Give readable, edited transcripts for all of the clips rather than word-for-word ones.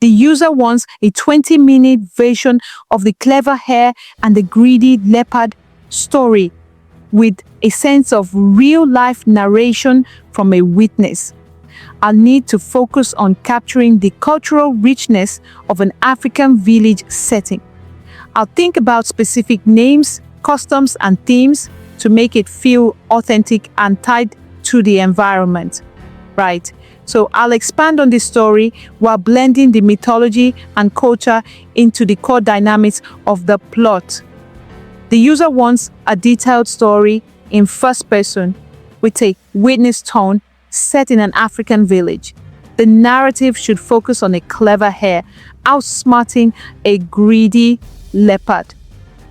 The user wants a 20-minute version of the clever hare and the greedy leopard story with a sense of real-life narration from a witness. I'll need to focus on capturing the cultural richness of an African village setting. I'll think about specific names, customs, and themes to make it feel authentic and tied to the environment. Right. So I'll expand on this story while blending the mythology and culture into the core dynamics of the plot. The user wants a detailed story in first person with a witness tone set in an African village. The narrative should focus on a clever hare outsmarting a greedy leopard.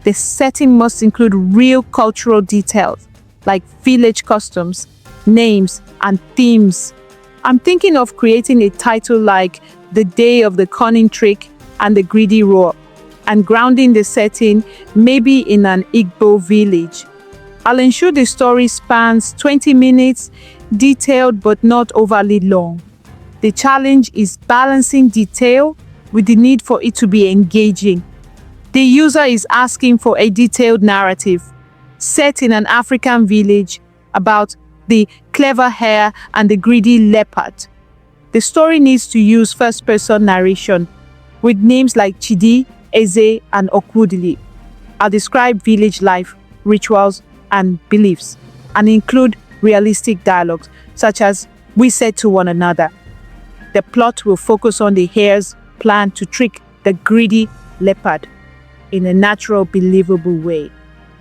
The setting must include real cultural details like village customs, names, and themes. I'm thinking of creating a title like The Day of the Cunning Trick and the Greedy Roar, and grounding the setting maybe in an Igbo village. I'll ensure the story spans 20 minutes, detailed but not overly long. The challenge is balancing detail with the need for it to be engaging. The user is asking for a detailed narrative set in an African village about the clever hare and the greedy leopard. The story needs to use first-person narration with names like Chidi, Eze, and Okwudili. I'll describe village life, rituals, and beliefs, and include realistic dialogues such as "we said to one another." The plot will focus on the hare's plan to trick the greedy leopard in a natural, believable way.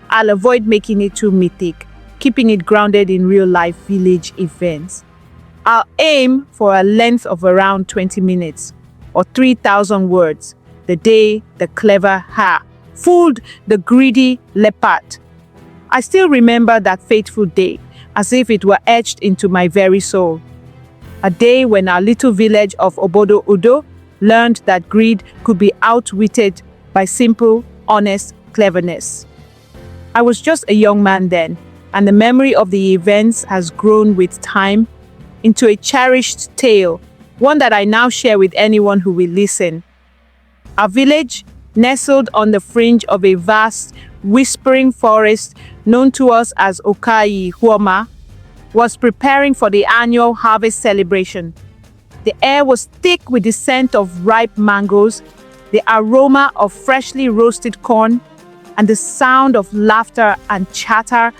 I'll avoid making it too mythic, keeping it grounded in real-life village events. I'll aim for a length of around 20 minutes or 3,000 words. The day the clever hare fooled the greedy leopard. I still remember that fateful day as if it were etched into my very soul. A day when our little village of Obodo Udo learned that greed could be outwitted by simple, honest cleverness. I was just a young man then, and the memory of the events has grown with time into a cherished tale, one that I now share with anyone who will listen. Our village, nestled on the fringe of a vast, whispering forest known to us as Okai Huoma, was preparing for the annual harvest celebration. The air was thick with the scent of ripe mangoes, the aroma of freshly roasted corn, and the sound of laughter and chatter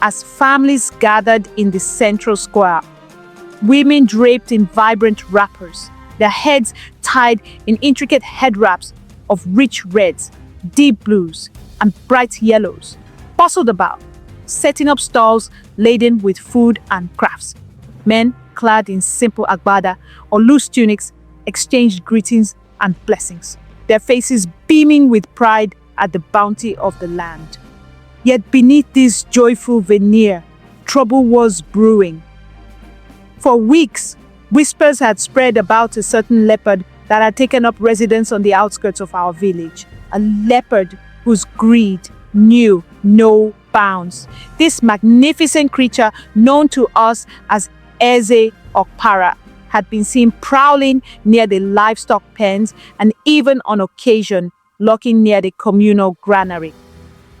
as families gathered in the central square. Women draped in vibrant wrappers, their heads tied in intricate head wraps of rich reds, deep blues, and bright yellows, bustled about, setting up stalls laden with food and crafts. Men, clad in simple agbada or loose tunics, exchanged greetings and blessings, their faces beaming with pride at the bounty of the land. Yet beneath this joyful veneer, trouble was brewing. For weeks, whispers had spread about a certain leopard that had taken up residence on the outskirts of our village. A leopard whose greed knew no bounds. This magnificent creature, known to us as Eze Okpara, had been seen prowling near the livestock pens and even on occasion lurking near the communal granary.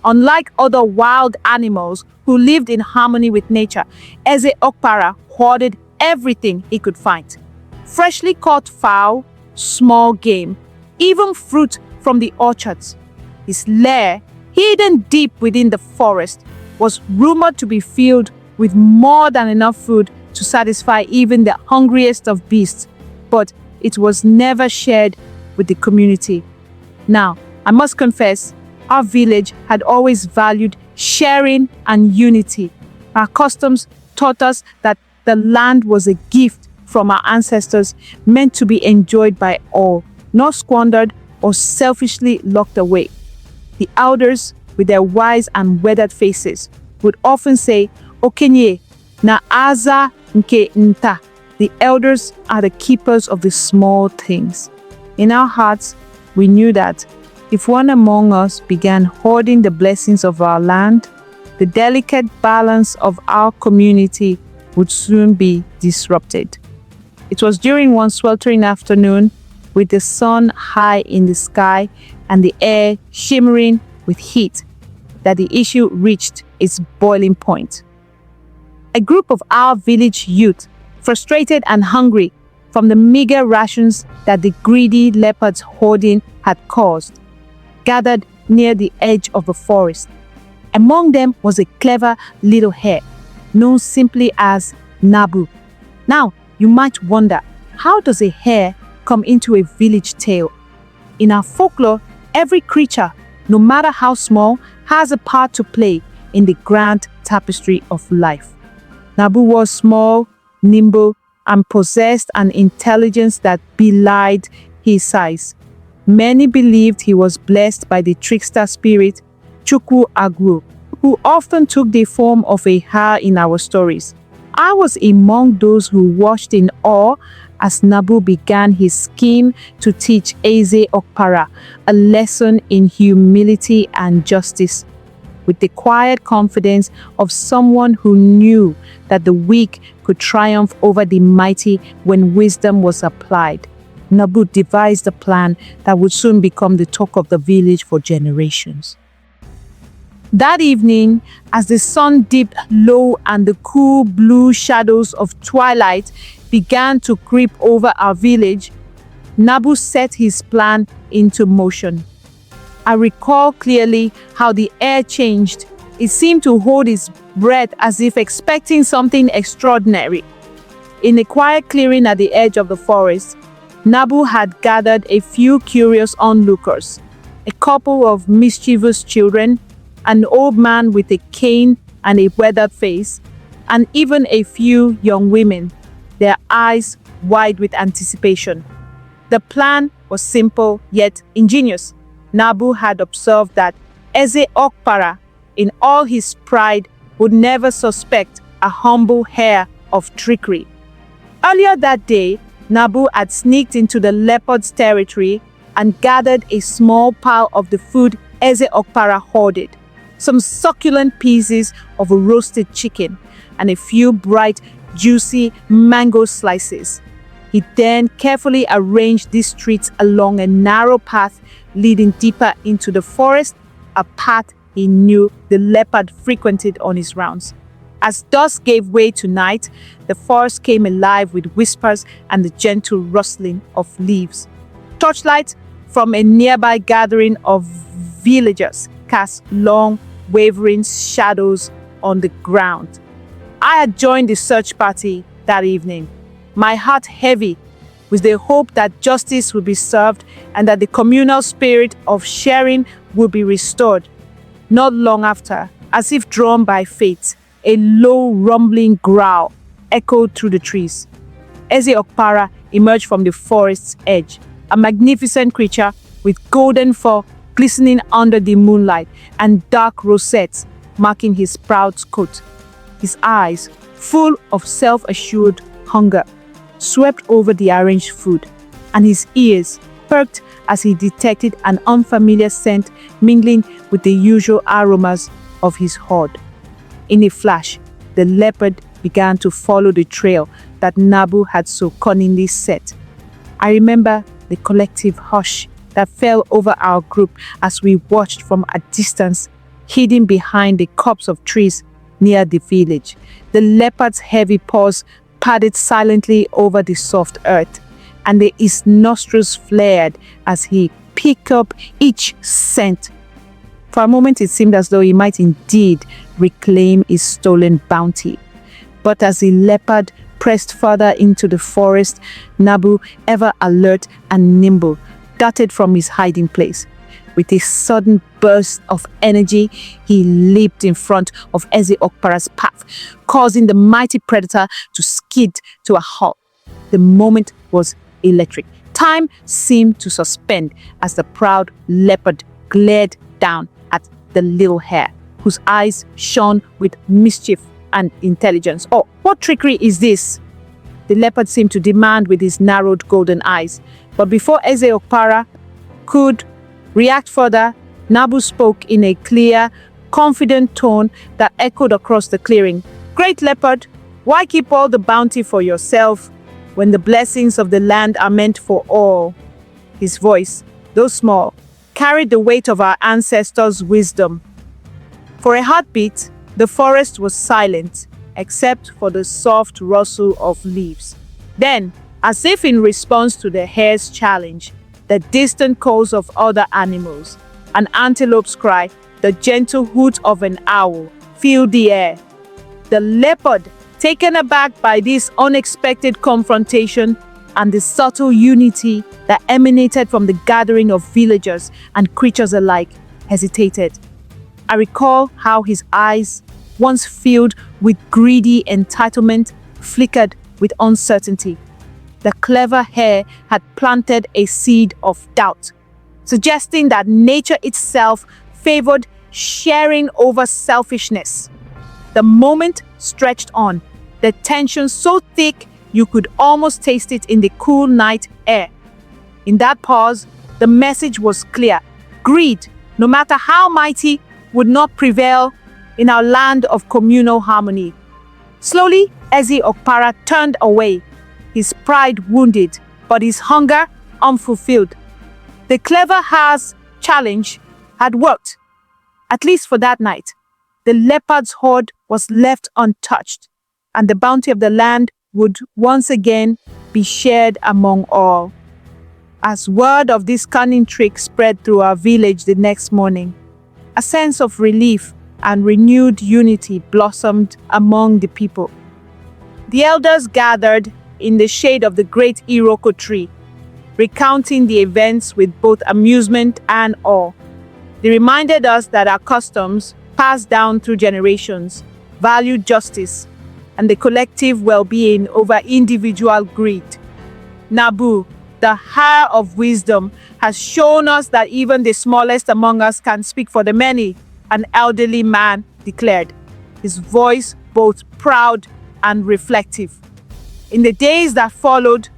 Unlike other wild animals who lived in harmony with nature, Eze Okpara hoarded everything he could find. Freshly caught fowl, small game, even fruit from the orchards. His lair, hidden deep within the forest, was rumored to be filled with more than enough food to satisfy even the hungriest of beasts, but it was never shared with the community. Now, I must confess, our village had always valued sharing and unity. Our customs taught us that the land was a gift from our ancestors meant to be enjoyed by all, not squandered or selfishly locked away. The elders, with their wise and weathered faces, would often say, "Okenye, na aza nke nta." The elders are the keepers of the small things. In our hearts, we knew that if one among us began hoarding the blessings of our land, the delicate balance of our community would soon be disrupted. It was during one sweltering afternoon with the sun high in the sky and the air shimmering with heat, that the issue reached its boiling point. A group of our village youth, frustrated and hungry from the meager rations that the greedy leopards hoarding had caused, gathered near the edge of the forest. Among them was a clever little hare, known simply as Nabu. Now, you might wonder, how does a hare come into a village tale? In our folklore, every creature, no matter how small, has a part to play in the grand tapestry of life. Nabu was small, nimble, and possessed an intelligence that belied his size. Many believed he was blessed by the trickster spirit Chukwu Agwu, who often took the form of a hare in our stories. I was among those who watched in awe as Nabu began his scheme to teach Eze Okpara a lesson in humility and justice. With the quiet confidence of someone who knew that the weak could triumph over the mighty when wisdom was applied, Nabu devised a plan that would soon become the talk of the village for generations. That evening, as the sun dipped low and the cool blue shadows of twilight began to creep over our village, Nabu set his plan into motion. I recall clearly how the air changed. It seemed to hold its breath as if expecting something extraordinary. In a quiet clearing at the edge of the forest, Nabu had gathered a few curious onlookers, a couple of mischievous children, an old man with a cane and a weathered face, and even a few young women, their eyes wide with anticipation. The plan was simple yet ingenious. Nabu had observed that Eze Okpara, in all his pride, would never suspect a humble hare of trickery. Earlier that day, Nabu had sneaked into the leopard's territory and gathered a small pile of the food Eze Okpara hoarded, some succulent pieces of a roasted chicken, and a few bright, juicy mango slices. He then carefully arranged these treats along a narrow path leading deeper into the forest, a path he knew the leopard frequented on his rounds. As dusk gave way to night, the forest came alive with whispers and the gentle rustling of leaves. Torchlight from a nearby gathering of villagers cast long, wavering shadows on the ground. I had joined the search party that evening, my heart heavy with the hope that justice would be served and that the communal spirit of sharing would be restored. Not long after, as if drawn by fate, a low rumbling growl echoed through the trees. Eze Okpara emerged from the forest's edge, a magnificent creature with golden fur glistening under the moonlight and dark rosettes marking his proud coat. His eyes, full of self-assured hunger, swept over the arranged food, and his ears perked as he detected an unfamiliar scent mingling with the usual aromas of his horde. In a flash, the leopard began to follow the trail that Nabu had so cunningly set. I remember the collective hush that fell over our group as we watched from a distance, hidden behind the copse of trees near the village. The leopard's heavy paws padded silently over the soft earth, and his nostrils flared as he picked up each scent. For a moment it seemed as though he might indeed reclaim his stolen bounty. But as the leopard pressed further into the forest, Nabu, ever alert and nimble, darted from his hiding place. With a sudden burst of energy, he leaped in front of Eze Okpara's path, causing the mighty predator to skid to a halt. The moment was electric. Time seemed to suspend as the proud leopard glared down at the little hare, whose eyes shone with mischief and intelligence. Oh, what trickery is this? The leopard seemed to demand with his narrowed golden eyes. But before Eze Okpara could react further, Nabu spoke in a clear, confident tone that echoed across the clearing. Great leopard, why keep all the bounty for yourself when the blessings of the land are meant for all? His voice, though small, carried the weight of our ancestors' wisdom. For a heartbeat, the forest was silent, except for the soft rustle of leaves. Then, as if in response to the hare's challenge, the distant calls of other animals, an antelope's cry, the gentle hoot of an owl, filled the air. The leopard, taken aback by this unexpected confrontation and the subtle unity that emanated from the gathering of villagers and creatures alike, hesitated. I recall how his eyes, once filled with greedy entitlement, flickered with uncertainty. The clever hare had planted a seed of doubt, suggesting that nature itself favored sharing over selfishness. The moment stretched on, the tension so thick you could almost taste it in the cool night air. In that pause, the message was clear. Greed, no matter how mighty, would not prevail in our land of communal harmony. Slowly, Eze Okpara turned away, his pride wounded, but his hunger unfulfilled. The clever hare's challenge had worked, at least for that night. The leopard's hoard was left untouched, and the bounty of the land would once again be shared among all. As word of this cunning trick spread through our village the next morning, a sense of relief and renewed unity blossomed among the people. The elders gathered in the shade of the great Iroko tree, recounting the events with both amusement and awe. They reminded us that our customs, passed down through generations, value justice and the collective well-being over individual greed. Nabu, the Hare of wisdom, has shown us that even the smallest among us can speak for the many, an elderly man declared, his voice both proud and reflective. In the days that followed,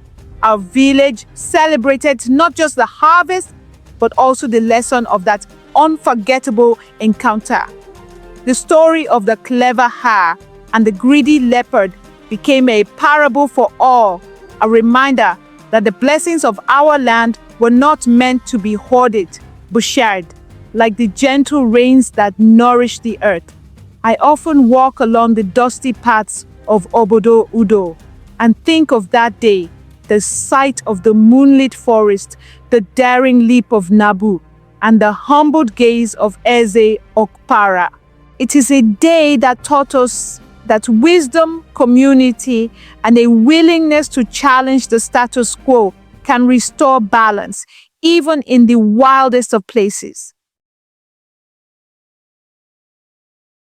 our village celebrated not just the harvest, but also the lesson of that unforgettable encounter. The story of the clever hare and the greedy leopard became a parable for all, a reminder that the blessings of our land were not meant to be hoarded, but shared, like the gentle rains that nourish the earth. I often walk along the dusty paths of Obodo Udo and think of that day, the sight of the moonlit forest, the daring leap of Nabu, and the humbled gaze of Eze Okpara. It is a day that taught us that wisdom, community, and a willingness to challenge the status quo can restore balance, even in the wildest of places.